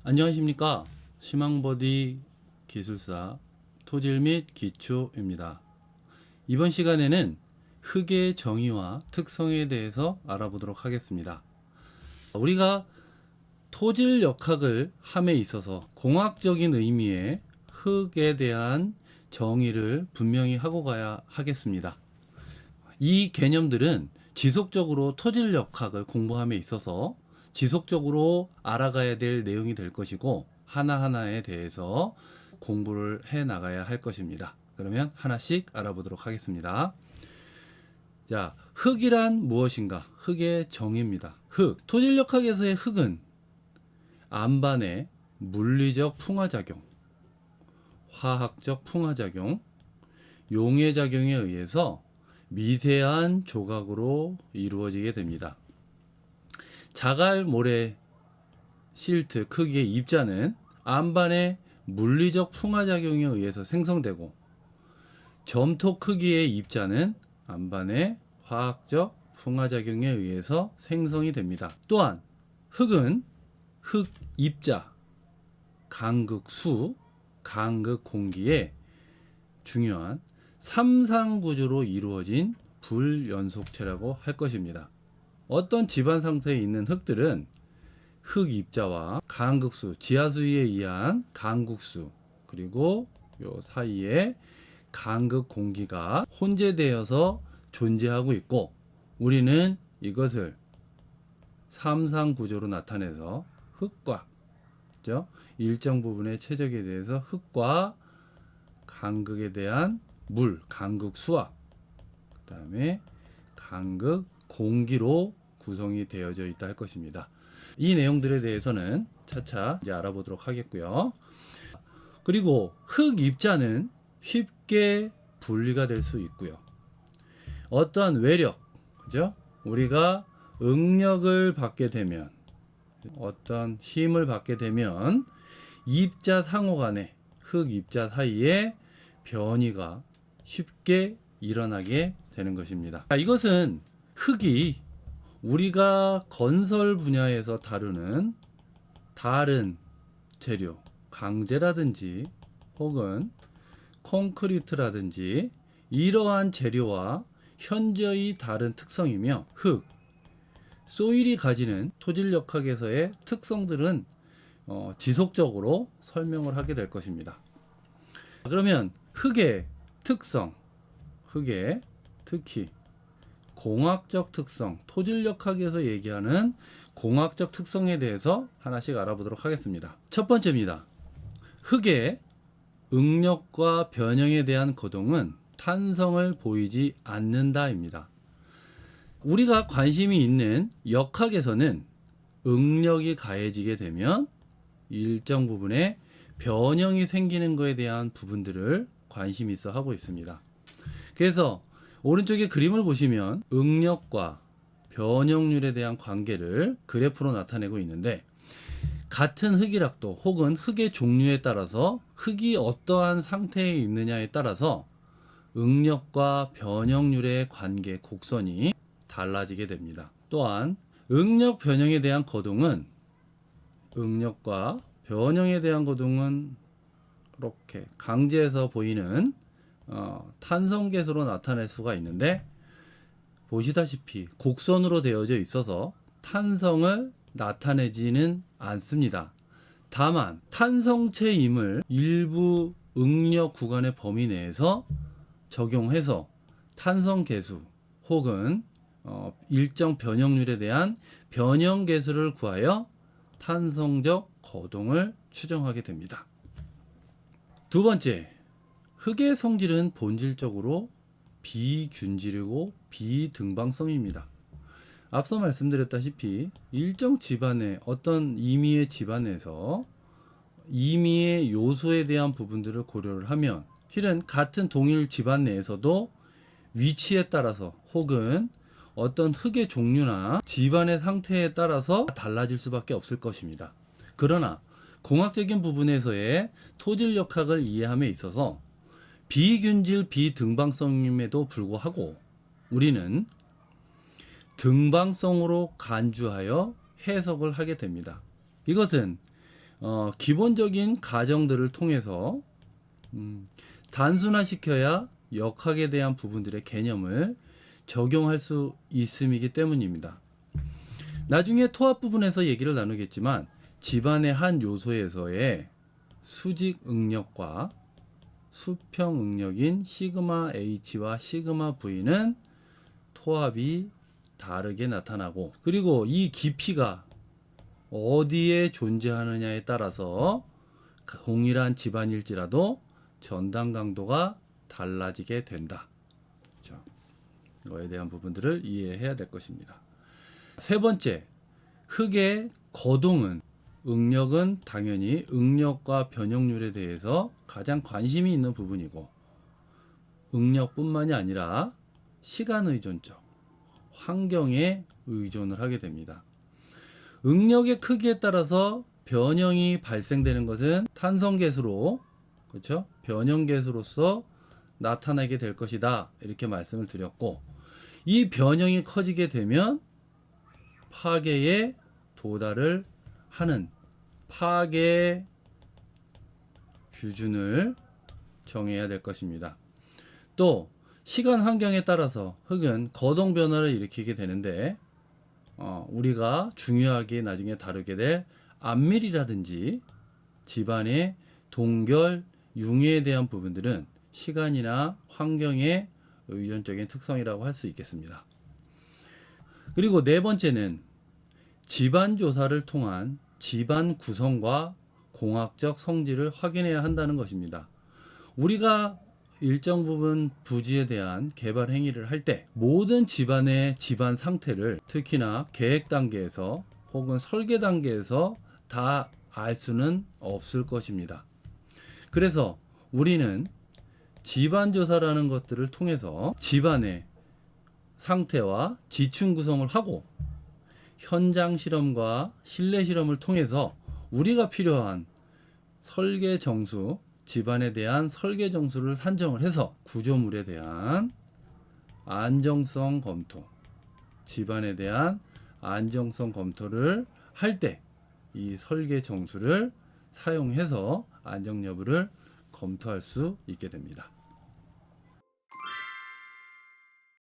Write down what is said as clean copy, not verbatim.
안녕하십니까. 희망버디 기술사 토질 및 기초입니다. 이번 시간에는 흙의 정의와 특성에 대해서 알아보도록 하겠습니다. 우리가 토질 역학을 함에 있어서 공학적인 의미의 흙에 대한 정의를 분명히 하고 가야 하겠습니다. 이 개념들은 지속적으로 토질 역학을 공부함에 있어서 지속적으로 알아가야 될 내용이 될 것이고, 하나하나에 대해서 공부를 해 나가야 할 것입니다. 그러면 하나씩 알아보도록 하겠습니다. 자, 흙이란 무엇인가? 흙의 정의입니다. 흙, 토질 역학에서의 흙은 안반의 물리적 풍화작용, 화학적 풍화작용, 용해작용에 의해서 미세한 조각으로 이루어지게 됩니다. 자갈, 모래, 실트 크기의 입자는 안반의 물리적 풍화작용에 의해서 생성되고, 점토 크기의 입자는 안반의 화학적 풍화작용에 의해서 생성이 됩니다. 또한 흙은 흙 입자, 강극수, 강극공기의 중요한 3상 구조로 이루어진 불연속체라고 할 것입니다. 어떤 집안 상태에 있는 흙들은 흙 입자와 강극수, 지하수에 의한 강극수, 그리고 요 사이에 강극 공기가 혼재되어서 존재하고 있고, 우리는 이것을 3상 구조로 나타내서 흙과, 그죠? 일정 부분의 최적에 대해서 흙과 강극에 대한 물, 강극 수압, 그 다음에 강극 공기로 구성이 되어져 있다 할 것입니다. 이 내용들에 대해서는 차차 이제 알아보도록 하겠고요. 그리고 흙 입자는 쉽게 분리가 될 수 있고요. 어떠한 외력, 그죠? 우리가 응력을 받게 되면, 어떤 힘을 받게 되면 입자 상호 간에, 흙 입자 사이에 변이가 쉽게 일어나게 되는 것입니다. 이것은 흙이 우리가 건설 분야에서 다루는 다른 재료, 강재라든지 혹은 콘크리트라든지 이러한 재료와 현저히 다른 특성이며, 흙, 소일이 가지는 토질 역학에서의 특성들은 지속적으로 설명을 하게 될 것입니다. 그러면 흙의 특성, 흙의 특히 공학적 특성, 토질 역학에서 얘기하는 공학적 특성에 대해서 하나씩 알아보도록 하겠습니다. 첫 번째입니다. 흙의 응력과 변형에 대한 거동은 탄성을 보이지 않는다입니다. 우리가 관심이 있는 역학에서는 응력이 가해지게 되면 일정 부분의 변형이 생기는 것에 대한 부분들을 관심 있어 하고 있습니다. 그래서 오른쪽에 그림을 보시면 응력과 변형률에 대한 관계를 그래프로 나타내고 있는데, 같은 흙이락도 혹은 흙의 종류에 따라서 흙이 어떠한 상태에 있느냐에 따라서 응력과 변형률의 관계 곡선이 달라지게 됩니다. 또한 응력 변형에 대한 거동은, 응력과 변형에 대한 거동은 이렇게 강제해서 보이는 탄성계수로 나타낼 수가 있는데, 보시다시피 곡선으로 되어져 있어서 탄성을 나타내지는 않습니다. 다만 탄성체임을 일부 응력 구간의 범위 내에서 적용해서 탄성계수 혹은 일정 변형률에 대한 변형계수를 구하여 탄성적 거동을 추정하게 됩니다. 두 번째, 흙의 성질은 본질적으로 비균질이고 비등방성입니다. 앞서 말씀드렸다시피 일정 집안의 어떤 임의의 집안에서 임의의 요소에 대한 부분들을 고려를 하면, 실은 같은 동일 집안 내에서도 위치에 따라서 혹은 어떤 흙의 종류나 집안의 상태에 따라서 달라질 수밖에 없을 것입니다. 그러나 공학적인 부분에서의 토질 역학을 이해함에 있어서 비균질 비등방성임에도 불구하고 우리는 등방성으로 간주하여 해석을 하게 됩니다. 이것은 기본적인 가정들을 통해서 단순화시켜야 역학에 대한 부분들의 개념을 적용할 수 있음이기 때문입니다. 나중에 토합 부분에서 얘기를 나누겠지만 집안의 한 요소에서의 수직 응력과 수평 응력인 시그마 H와 시그마 V는 토합이 다르게 나타나고, 그리고 이 깊이가 어디에 존재하느냐에 따라서 동일한 집안일지라도 전당 강도가 달라지게 된다. 그렇죠? 이거에 대한 부분들을 이해해야 될 것입니다. 세 번째, 흙의 거동은, 응력은 당연히 응력과 변형률에 대해서 가장 관심이 있는 부분이고, 응력뿐만이 아니라 시간 의존적, 환경에 의존을 하게 됩니다. 응력의 크기에 따라서 변형이 발생되는 것은 탄성계수로, 그렇죠? 변형계수로서 나타나게 될 것이다, 이렇게 말씀을 드렸고, 이 변형이 커지게 되면 파괴에 도달을 하는 파괴 기준을 정해야 될 것입니다. 또 시간 환경에 따라서 흙은 거동 변화를 일으키게 되는데, 우리가 중요하게 나중에 다루게 될 안밀이라든지 집안의 동결, 융해에 대한 부분들은 시간이나 환경의 의존적인 특성이라고 할 수 있겠습니다. 그리고 네 번째는 집안 조사를 통한 집안 구성과 공학적 성질을 확인해야 한다는 것입니다. 우리가 일정 부분 부지에 대한 개발 행위를 할 때 모든 집안의 집안 상태를 특히나 계획 단계에서 혹은 설계 단계에서 다 알 수는 없을 것입니다. 그래서 우리는 집안 조사라는 것들을 통해서 집안의 상태와 지층 구성을 하고, 현장 실험과 실내 실험을 통해서 우리가 필요한 설계 정수, 집안에 대한 설계 정수를 산정을 해서 구조물에 대한 안정성 검토, 집안에 대한 안정성 검토를 할 때 이 설계 정수를 사용해서 안정 여부를 검토할 수 있게 됩니다.